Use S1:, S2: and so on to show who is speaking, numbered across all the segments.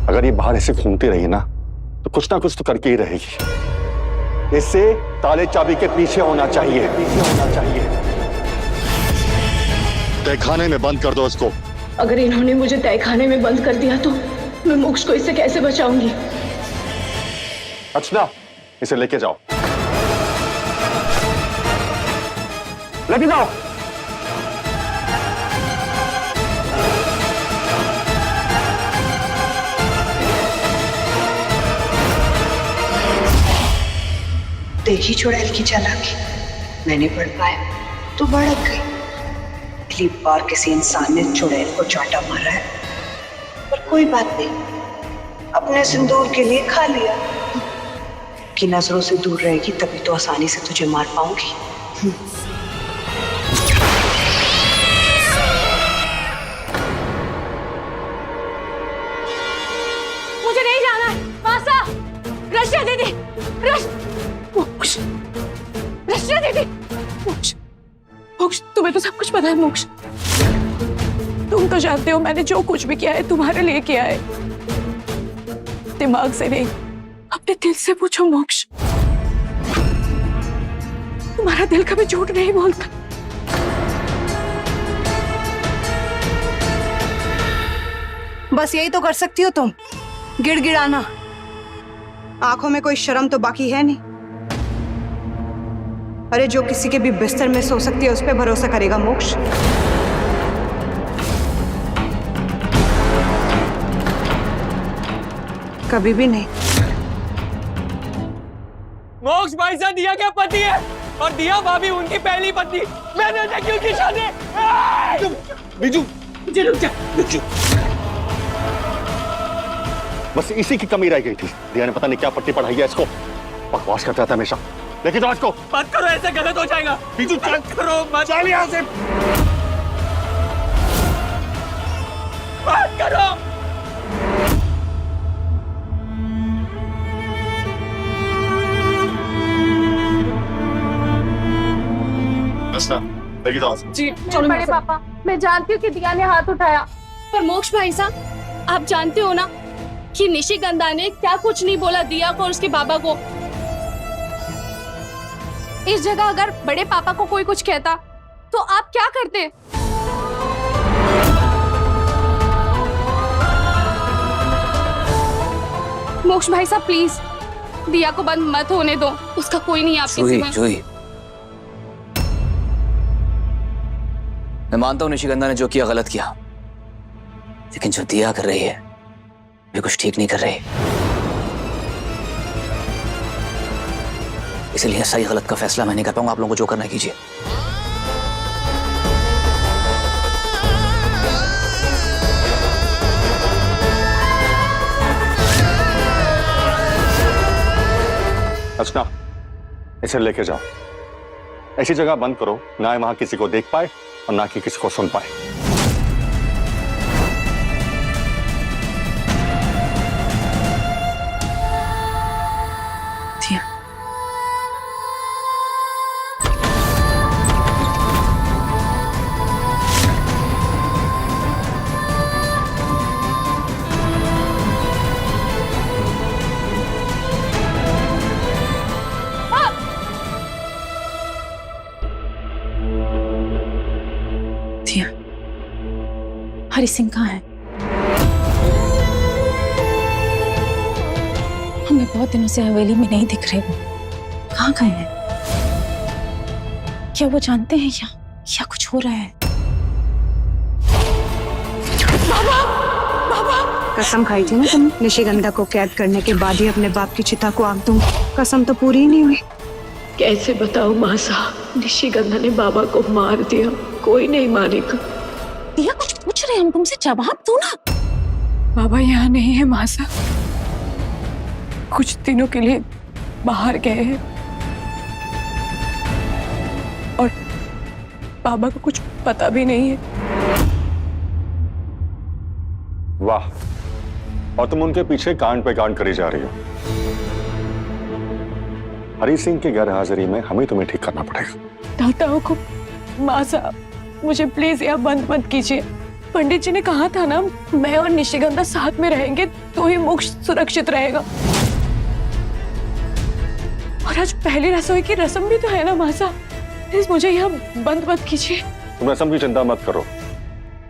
S1: अगर ये बाहर ऐसे घूमती रही ना तो कुछ ना कुछ तो करके ही रहेगी। इससे ताले चाबी के पीछे होना चाहिए, तहखाने में बंद कर दो इसको।
S2: अगर इन्होंने मुझे तहखाने में बंद कर दिया तो मैं मोक्ष को इससे कैसे बचाऊंगी?
S1: अर्चना, इसे लेके जाओ, लेके जाओ।
S3: देखी चुड़ैल की चालाकी, मैंने पढ़ पाया तो भड़क गई। अगली बार किसी इंसान ने चुड़ैल को चांटा मारा है, पर कोई बात नहीं, अपने सिंदूर के लिए खा लिया। कि नजरों से दूर रहेगी तभी तो आसानी से तुझे मार पाऊंगी।
S2: मुझे नहीं जाना है। मासा, रशिया दीदी, रशिया दीदी, मोक्ष, तुम्हें तो सब कुछ पता है मोक्ष। तुम तो जानते हो मैंने जो कुछ भी किया है तुम्हारे लिए किया है। दिमाग से नहीं, अपने दिल से पूछो मोक्ष। तुम्हारा दिल कभी झूठ नहीं बोलता।
S3: बस यही तो कर सकती हो तुम, गिड़गिड़ाना। आंखों में कोई शर्म तो बाकी है नहीं। अरे जो किसी के भी बिस्तर में सो सकती है उस पर भरोसा करेगा मोक्ष? कभी भी नहीं।
S4: मोक्ष भाई साहब दिया क्या पति है और दिया भाभी उनकी पहली पत्नी। मैंने देखी उनकी शादी।
S1: बीजू,
S4: रुक जा।
S1: बस इसी की कमी रह गई थी। दिया ने पता नहीं क्या पट्टी पढ़ाई है इसको, बकवास करता था हमेशा। लेकिन तो आज को
S4: मत करो, ऐसे गलत हो जाएगा।
S1: बीजू चल
S4: करो, मत
S1: चल यहाँ से।
S4: मत करो। जी
S2: चलो बड़े पापा, मैं जानती हूँ कि दिया ने हाथ उठाया, पर मोक्ष भाई साहब आप जानते हो ना कि निशिगंधा ने क्या कुछ नहीं बोला दिया को और उसके बाबा को। इस जगह अगर बड़े पापा को कोई कुछ कहता तो आप क्या करते? मोक्ष भाई साहब प्लीज दिया को बंद मत होने दो, उसका कोई नहीं आपके सिवा।
S5: जूही, मैं मानता हूं निशिगंधा ने जो किया गलत किया, लेकिन जो दिया कर रही है वे कुछ ठीक नहीं कर रही। इसलिए सही गलत का फैसला मैं नहीं कर पाऊंगा। आप लोगों को जो करना है कीजिए।
S1: अर्चना, इसे लेके जाओ, ऐसी जगह बंद करो ना वहां किसी को देख पाए और ना कि किसी को सुन पाए।
S2: हरि सिंह कहाँ है? हमें बहुत दिनों से हवेली में नहीं दिख रहे। वो कहाँ गए हैं? क्या वो जानते हैं या कुछ हो रहा है? बाबा, बाबा!
S3: कसम खाई थी ना तुम, निशिगंधा को कैद करने के बाद ही अपने बाप की चिता को आग दूं। कसम तो पूरी ही नहीं हुई।
S2: कैसे बताओ मासा, निशिगंधा ने बाबा को मार दिया, कोई नहीं मारेगा। दिया कुछ पूछ रहे हैं हम तुमसे, जवाब दो ना। बाबा यहाँ नहीं है मासा, कुछ दिनों के लिए बाहर गए हैं और बाबा को कुछ पता भी नहीं है।
S1: वाह, और तुम उनके पीछे कांड पे कांड करी जा रही हो। हरि सिंह की गैर हाजिरी में हमें तुम्हें ठीक करना पड़ेगा।
S2: दाता हुकुम, माँ साहब मुझे प्लीज यहाँ बंद मत कीजिए, पंडित जी ने कहा था ना, मैं और निशिगंधा साथ में रहेंगे तो ही मोक्ष सुरक्षित रहेगा। और आज पहली रसोई की रस्म भी तो है ना मासा, प्लीज मुझे यहाँ बंद मत कीजिए।
S1: तुम रस्म की चिंता मत करो,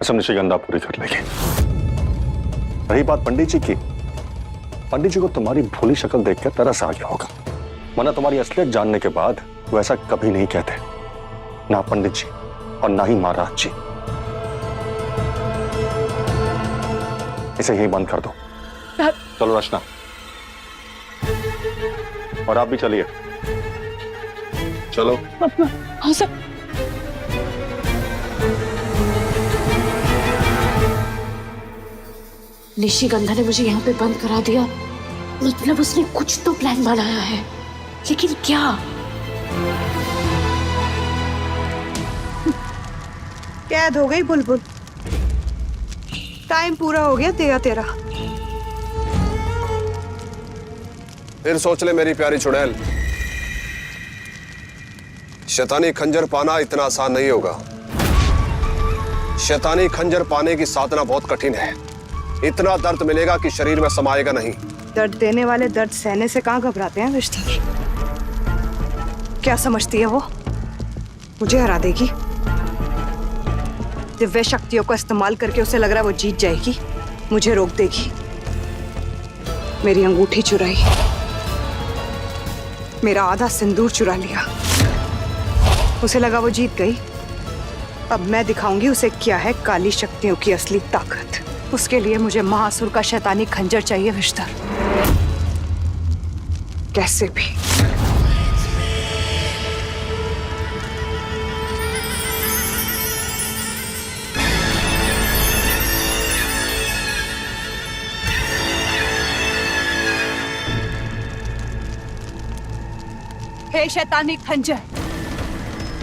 S1: रस्म निशिगंधा पूरी कर लेगी। रही बात पंडित जी की, पंडित जी को तुम्हारी भोली शक्ल देखकर तरस आ गया होगा, वरना तुम्हारी असलियत जानने के बाद वो ऐसा कभी नहीं कहते, ना पंडित जी और ना ही महाराज जी। इसे यही बंद कर दो। चलो रचना, और आप भी चलिए। चलो।
S2: हाँ सर। निशिगंधा ने मुझे यहाँ पे बंद करा दिया, मतलब उसने कुछ तो प्लान बनाया है, लेकिन क्या?
S3: कैद हो गई बुलबुल, टाइम पूरा हो गया तेरा।
S6: फिर सोच ले मेरी प्यारी चुड़ैल, शैतानी खंजर पाना इतना आसान नहीं होगा। शैतानी खंजर पाने की साधना बहुत कठिन है। इतना दर्द मिलेगा कि शरीर में समाएगा नहीं।
S3: दर्द देने वाले दर्द सहने से कहाँ घबराते हैं विष्ठा? क्या समझती है वो मुझे हरा देगी? दिव्य शक्तियों का इस्तेमाल करके उसे लग रहा है वो जीत जाएगी, मुझे रोक देगी। मेरी अंगूठी चुराई, मेरा आधा सिंदूर चुरा लिया, उसे लगा वो जीत गई। अब मैं दिखाऊंगी उसे क्या है काली शक्तियों की असली ताकत। उसके लिए मुझे महासुर का शैतानी खंजर चाहिए विष्ठा, कैसे भी। हे शैतानी खंजर,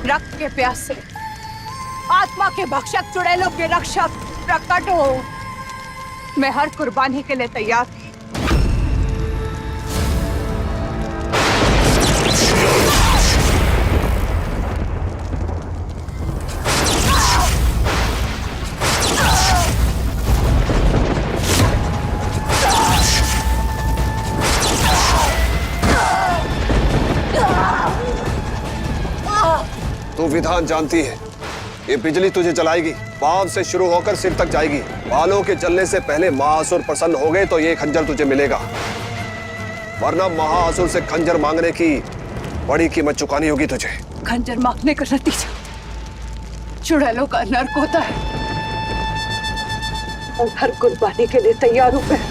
S3: रक्त के प्यासे, आत्मा के भक्षक, चुड़ैलों के रक्षक, प्रकट हो। मैं हर कुर्बानी के लिए तैयार हूं।
S6: तू विधान जानती है, ये बिजली तुझे जलाएगी, पांव से शुरू होकर सिर तक जाएगी। बालों के जलने से पहले महासुर प्रसन्न हो गए तो ये खंजर तुझे मिलेगा, वरना महासुर से खंजर मांगने की बड़ी कीमत चुकानी होगी तुझे।
S3: खंजर मांगने का नतीजा चुड़ैलों का नर्क होता है, और हर कुर्बानी के लिए तैयार हूं मैं।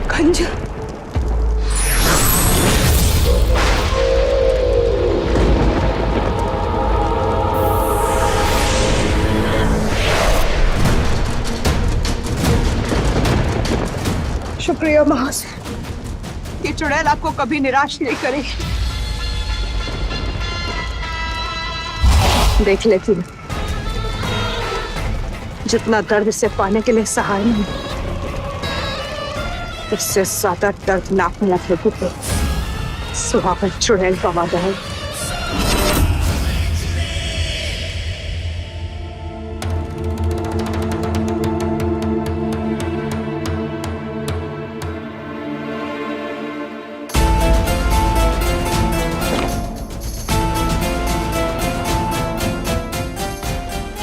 S3: खंजर, शुक्रिया महासुर, ये चुड़ैल आपको कभी निराश नहीं करेगी। देख लेती हूँ जितना दर्द इसे पाने के लिए सहाय नहीं, इससे ज्यादा दर्दनाक मिला तो सुहागन चुड़ैल का वादा है।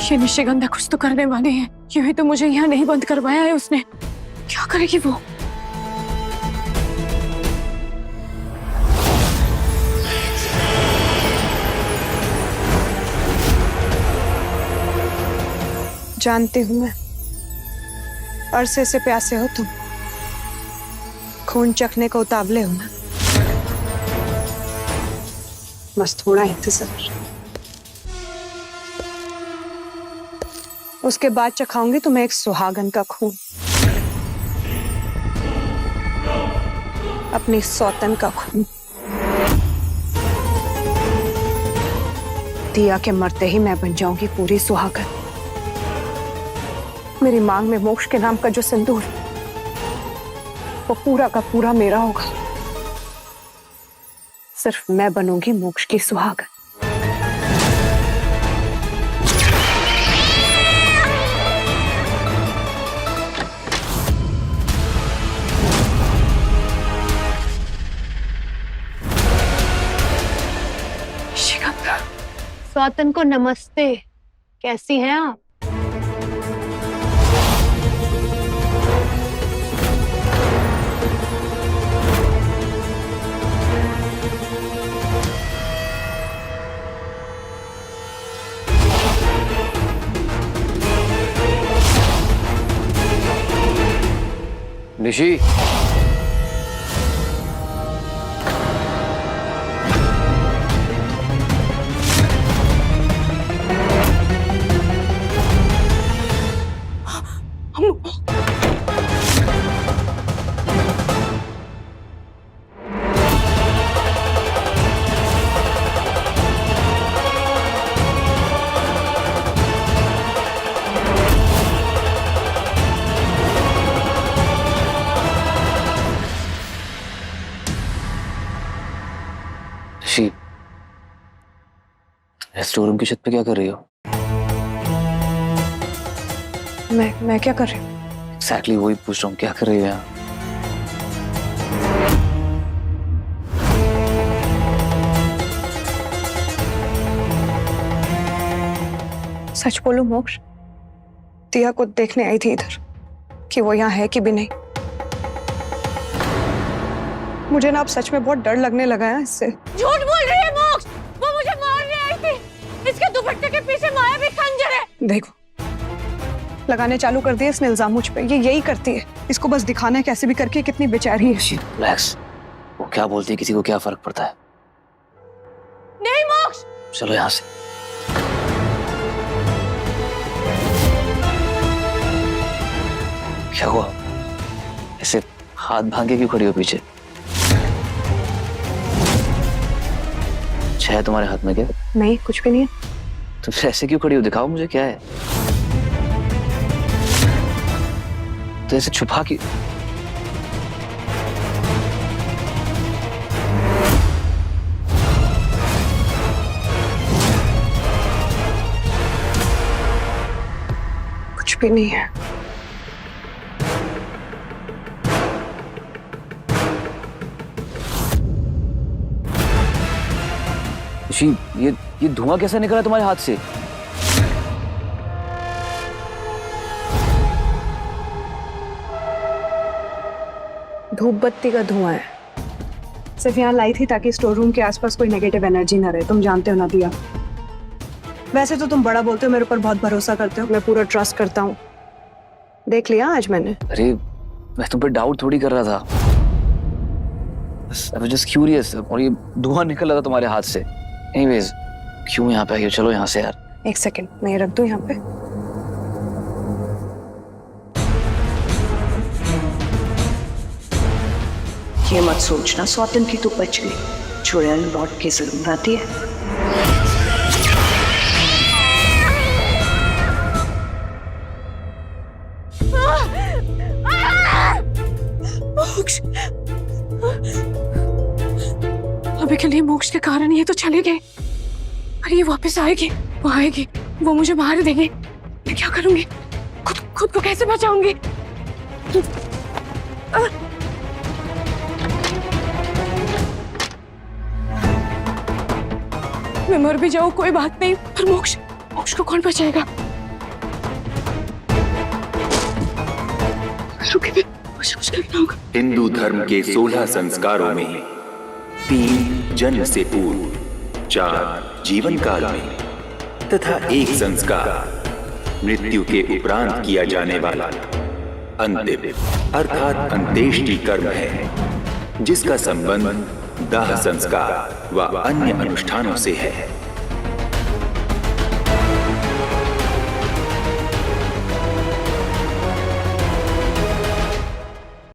S2: ये निशिगंधा कुछ तो करने वाली है, यूं ही तो मुझे यहाँ नहीं बंद करवाया है उसने। क्या करेगी वो?
S3: जानती हूं मैं, अरसे से प्यासे हो तुम, खून चखने को उतावले हो ना, बस थोड़ा इंतजार, उसके बाद चखाऊंगी तुम्हें एक सुहागन का खून। अपनी सौतन का खून। दिया के मरते ही मैं बन जाऊंगी पूरी सुहागन। मेरी मांग में मोक्ष के नाम का जो सिंदूर, वो पूरा का पूरा मेरा होगा। सिर्फ मैं बनूंगी मोक्ष की सुहागन।
S2: स्वातन को नमस्ते। कैसी हैं आप?
S5: निशी, निशी, स्टोर रूम की छत पे क्या कर रही हो?
S3: मैं क्या कर रही हूँ?
S5: एग्जैक्टली वही पूछ रहा हूँ, क्या कर रही हो यहाँ?
S3: सच बोलूं मोक्ष, दिया को देखने आई थी इधर कि वो यहाँ है कि भी नहीं। मुझे ना अब सच में बहुत डर लगने लगा है इससे।
S2: झूठ बोल रही है मोक्ष, वो मुझे मारने आई थी। इसके दुपट्टे के पीछे मायावी खंजर है।
S3: देखो, लगाने चालू कर दिए इसने इल्जाम मुझ पे। ये यही करती है, इसको बस दिखाना है कैसे भी करके कितनी बेचारी है।
S5: रिलैक्स, वो क्या बोलती है किसी को क्या फर्क पड़ता है?
S2: नहीं मोक्ष,
S5: चलो यहाँ से। क्या हुआ? ऐसे हाथ भांगे क्यों खड़ी हो पीछे? है तुम्हारे हाथ में क्या?
S3: नहीं, कुछ भी नहीं है।
S5: तुम ऐसे क्यों खड़ी हो? दिखाओ मुझे क्या है। तो ऐसे छुपा के
S3: कुछ भी नहीं है।
S5: ये धुआं कैसे निकला तुम्हारे हाथ से?
S3: धूप बत्ती का धुआं है। सिर्फ यहाँ लाई थी ताकि स्टोर रूम के आसपास कोई नेगेटिव एनर्जी ना रहे। तुम जानते हो ना दिया, वैसे तो तुम बड़ा बोलते हो, मेरे ऊपर बहुत भरोसा करते हो, मैं पूरा ट्रस्ट करता हूँ। देख लिया आज मैंने।
S5: अरे मैं तुम पे डाउट थोड़ी कर रहा था, I was just curious। और ये धुआं निकल रहा था तुम्हारे हाथ से। एनीवेज, क्यों यहाँ पे आई हो? चलो यहाँ से यार।
S3: एक सेकंड, मैं ये रख दूं यहाँ पे। ये मत सोचना स्वातन की तू बच गई। चुड़ैल लौट के जरूर आती है।
S2: मोक्ष, अभी के लिए मोक्ष के कारण ये तो चले गए, अरे ये वापस आएगी, वो आएगी, वो मुझे मार देंगे। मैं क्या करूंगी? खुद को कैसे बचाऊंगी? मैं मर भी जाऊं कोई बात नहीं, पर मोक्ष को कौन बचाएगा? मुश्किल ना होगा।
S7: हिंदू धर्म के 16 संस्कारों में 3 जन्म से पूर्व, 4 जीवन काल में तथा 1 संस्कार मृत्यु के उपरांत किया जाने वाला अंतिम अर्थात अंत्येष्टि कर्म है, जिसका संबंध दाह संस्कार व अन्य अनुष्ठानों से है।